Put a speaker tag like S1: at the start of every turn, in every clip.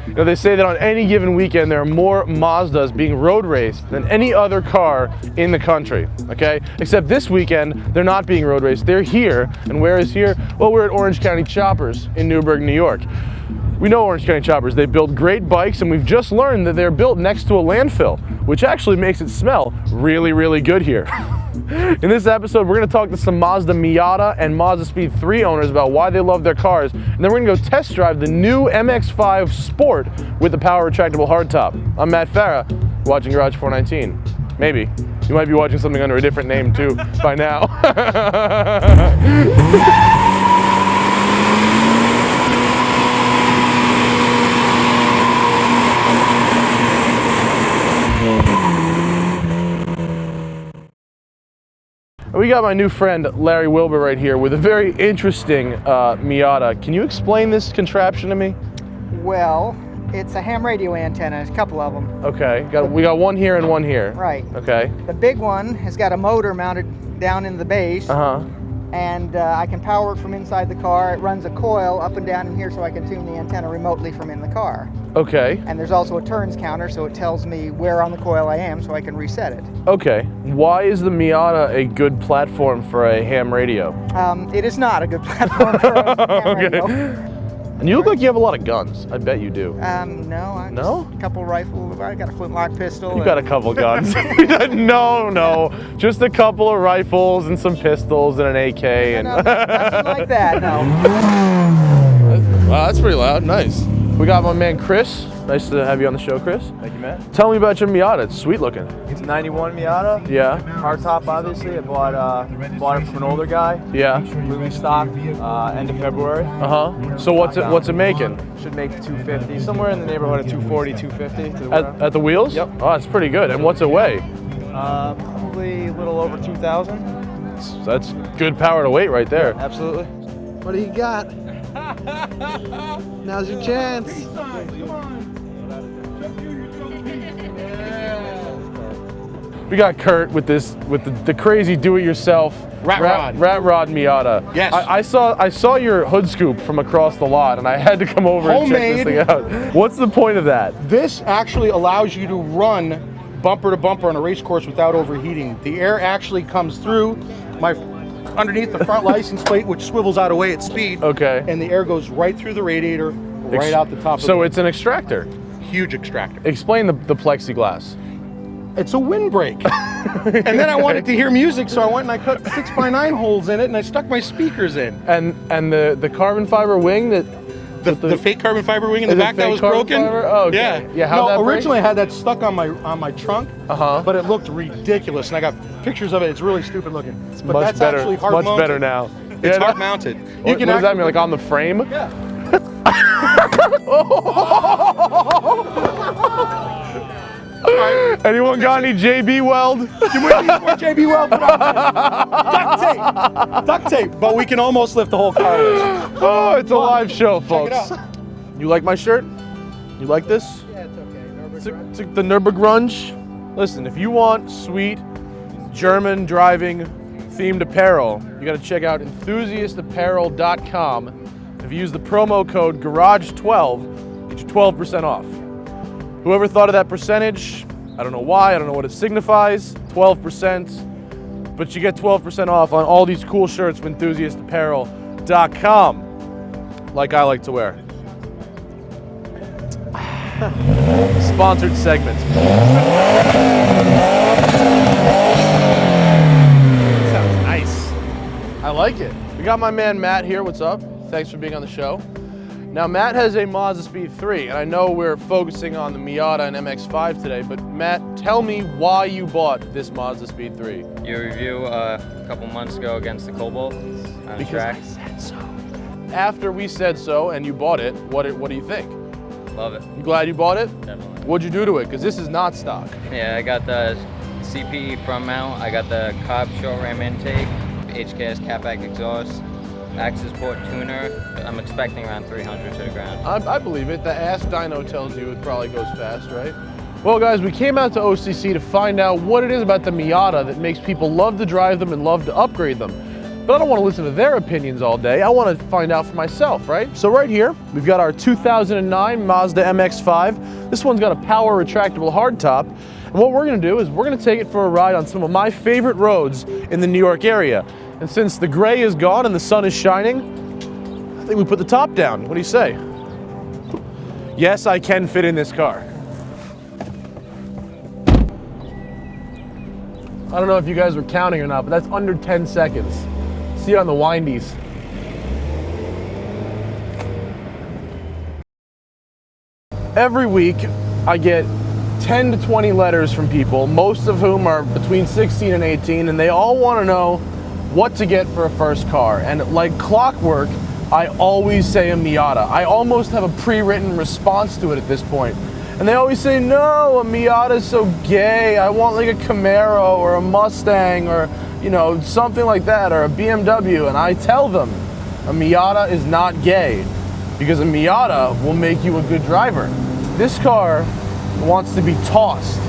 S1: You know, they say that on any given weekend there are more Mazdas being road raced than any other car in the country, okay? Except this weekend, they're not being road raced, they're here. And where is here? Well, we're at Orange County Choppers in Newburgh, New York. We know Orange County Choppers, they build great bikes, and we've just learned that they're built next to a landfill, which actually makes it smell really, really good here. In this episode, we're going to talk to some Mazda Miata and Mazda Speed 3 owners about why they love their cars, and then we're going to go test drive the new MX5 Sport with the power retractable hardtop. I'm Matt Farah, watching Garage 419. Maybe. You might be watching something under a different name too by now. We got my new friend Larry Wilbur right here with a very interesting Miata. Can you explain this contraption to me?
S2: Well, it's a ham radio antenna, a couple of them.
S1: Okay, we got one here and one here.
S2: Right.
S1: Okay.
S2: The big one has got a motor mounted down in the base. And I can power it from inside the car. It runs a coil up and down in here so I can tune the antenna remotely from in the car.
S1: Okay.
S2: And there's also a turns counter, so it tells me where on the coil I am so I can reset it.
S1: Okay. Why is the Miata a good platform for a ham radio?
S2: It is not a good platform for a ham radio.
S1: And you look like you have a lot of guns. I bet you do.
S2: No.
S1: No?
S2: A couple rifles. I got a flintlock pistol.
S1: You got a couple guns. No. Just a couple of rifles and some pistols and an AK.
S2: Nothing like that, no.
S1: Wow, that's pretty loud. Nice. We got my man Chris. Nice to have you on the show, Chris.
S3: Thank you, Matt.
S1: Tell me about your Miata. It's sweet looking.
S3: It's a 91 Miata.
S1: Yeah.
S3: Hardtop, obviously. I bought it from an older guy.
S1: Yeah.
S3: Completely stock, end of February.
S1: So what's it making?
S3: Should make 250, somewhere in the neighborhood of 240, 250.
S1: At the wheels?
S3: Yep.
S1: Oh, that's pretty good. And what's it weigh?
S3: Probably a little over 2,000.
S1: That's good power to weight right there.
S3: Absolutely.
S4: What do you got? Now's your chance.
S1: We got Kurt with the crazy do-it-yourself rat rod Miata.
S5: Yes.
S1: I saw your hood scoop from across the lot, and I had to come over and check this thing out. What's the point of that?
S5: This actually allows you to run bumper to bumper on a race course without overheating. The air actually comes through underneath the front license plate, which swivels out away at speed.
S1: Okay.
S5: And the air goes right through the radiator, right out the top.
S1: So it's an extractor.
S5: Huge extractor.
S1: Explain the plexiglass.
S5: It's a windbreak. And then I wanted to hear music, so I went and I cut 6x9 holes in it, and I stuck my speakers in.
S1: And the carbon fiber wing that.
S5: The fake carbon fiber wing in the back that was broken.
S1: Oh, okay.
S5: Yeah. Originally I had that stuck on my trunk, but it looked ridiculous, and I got pictures of it. It's really stupid looking. But
S1: much
S5: that's
S1: better.
S5: actually hard
S1: Much
S5: mounted.
S1: better now.
S5: It's hard mounted.
S1: What does that mean? Like on the frame?
S5: Yeah.
S1: Anyone got any JB Weld?
S5: You might need more JB Weld. Duct tape. But we can almost lift the whole car.
S1: Oh, it's a live show, folks.
S5: Check it out.
S1: You like my shirt? You like this?
S2: Yeah, it's okay.
S1: It's the Nürburgrunge. Listen, if you want sweet German driving themed apparel, you got to check out enthusiastapparel.com. If you use the promo code GARAGE12, get you 12% off. Whoever thought of that percentage, I don't know why, I don't know what it signifies, 12%, but you get 12% off on all these cool shirts from enthusiastapparel.com, like I like to wear. Sponsored segment. Sounds nice. I like it. We got my man Matt here. What's up? Thanks for being on the show. Now, Matt has a Mazda Speed 3, and I know we're focusing on the Miata and MX5 today, but Matt, tell me why you bought this Mazda Speed 3.
S6: Your review a couple months ago against the Cobalt on the track.
S1: I said so. After we said so and you bought it, what do you think?
S6: Love it.
S1: You glad you bought it?
S6: Definitely.
S1: What'd you do to it? Because this is not stock.
S6: Yeah, I got the CPE front mount, I got the Cobb short ram intake, HKS catback exhaust, access port tuner. I'm expecting around 300 to the ground.
S1: I believe it. The ass dyno tells you it probably goes fast, right? Well, guys, we came out to OCC to find out what it is about the Miata that makes people love to drive them and love to upgrade them. but I don't want to listen to their opinions all day. I want to find out for myself, right? So right here, we've got our 2009 Mazda MX5. This one's got a power retractable hardtop. And what we're going to do is we're going to take it for a ride on some of my favorite roads in the New York area. And since the gray is gone and the sun is shining, I think we put the top down. What do you say? Yes, I can fit in this car. I don't know if you guys were counting or not, but that's under 10 seconds. See it on the windies. Every week, I get 10 to 20 letters from people, most of whom are between 16 and 18, and they all want to know what to get for a first car. And like clockwork, I always say a Miata. I almost have a pre-written response to it at this point. And they always say, no, a Miata is so gay. I want like a Camaro or a Mustang or, you know, something like that, or a BMW. And I tell them, a Miata is not gay because a Miata will make you a good driver. This car wants to be tossed.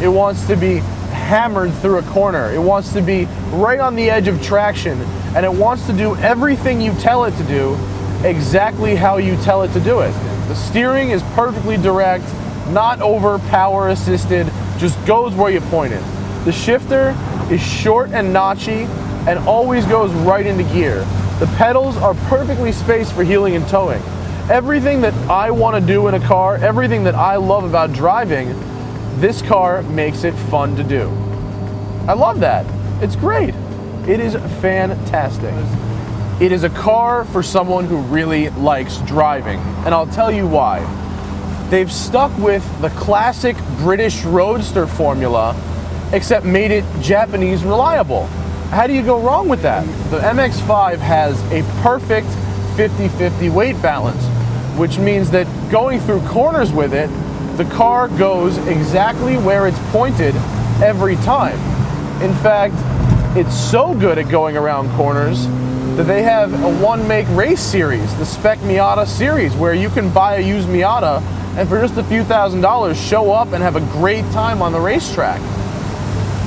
S1: It wants to be hammered through a corner. It wants to be right on the edge of traction. And it wants to do everything you tell it to do exactly how you tell it to do it. The steering is perfectly direct, not over power assisted, just goes where you point it. The shifter is short and notchy and always goes right into gear. The pedals are perfectly spaced for heeling and towing. Everything that I want to do in a car, everything that I love about driving, this car makes it fun to do. I love that. It's great. It is fantastic. It is a car for someone who really likes driving, and I'll tell you why. They've stuck with the classic British roadster formula, except made it Japanese reliable. How do you go wrong with that? The MX5 has a perfect 50-50 weight balance, which means that going through corners with it, the car goes exactly where it's pointed every time. In fact, it's so good at going around corners that they have a one-make race series, the Spec Miata series, where you can buy a used Miata and for just a few $1,000s show up and have a great time on the racetrack.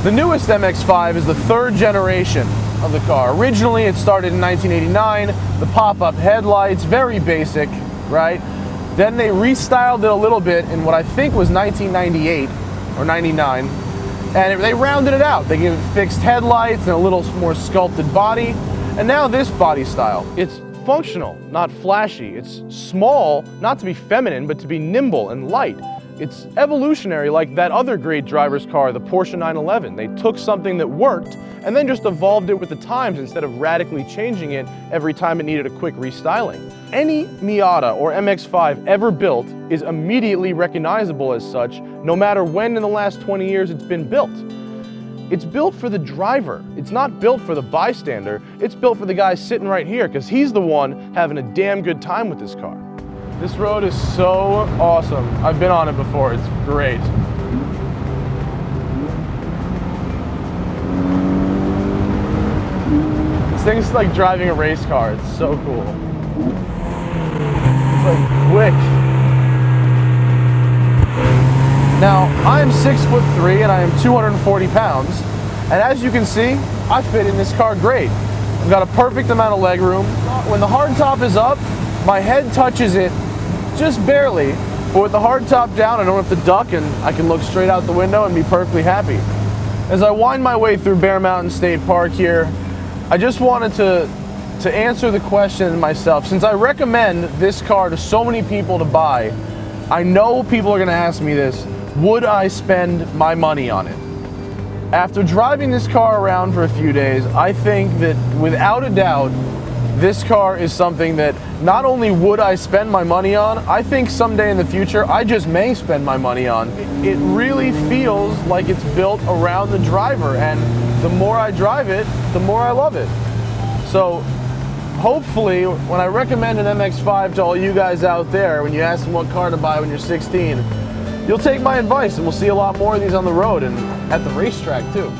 S1: The newest MX5 is the third generation of the car. Originally, it started in 1989, the pop-up headlights, very basic, right? Then they restyled it a little bit in what I think was 1998 or 99, and they rounded it out. They gave it fixed headlights and a little more sculpted body, and now this body style. It's functional, not flashy. It's small, not to be feminine, but to be nimble and light. It's evolutionary, like that other great driver's car, the Porsche 911. They took something that worked and then just evolved it with the times instead of radically changing it every time it needed a quick restyling. Any Miata or MX-5 ever built is immediately recognizable as such, no matter when in the last 20 years it's been built. It's built for the driver. It's not built for the bystander. It's built for the guy sitting right here because he's the one having a damn good time with this car. This road is so awesome. I've been on it before. It's great. This thing's like driving a race car. It's so cool. It's like quick. Now, I'm 6'3" and I am 240 pounds. And as you can see, I fit in this car great. I've got a perfect amount of leg room. When the hardtop is up, my head touches it just barely, but with the hardtop down, I don't have to duck and I can look straight out the window and be perfectly happy. As I wind my way through Bear Mountain State Park here, I just wanted to answer the question myself. Since I recommend this car to so many people to buy, I know people are gonna ask me this, would I spend my money on it? After driving this car around for a few days, I think that without a doubt, this car is something that not only would I spend my money on, I think someday in the future, I just may spend my money on. It really feels like it's built around the driver, and the more I drive it, the more I love it. So hopefully, when I recommend an MX-5 to all you guys out there, when you ask them what car to buy when you're 16, you'll take my advice and we'll see a lot more of these on the road and at the racetrack too.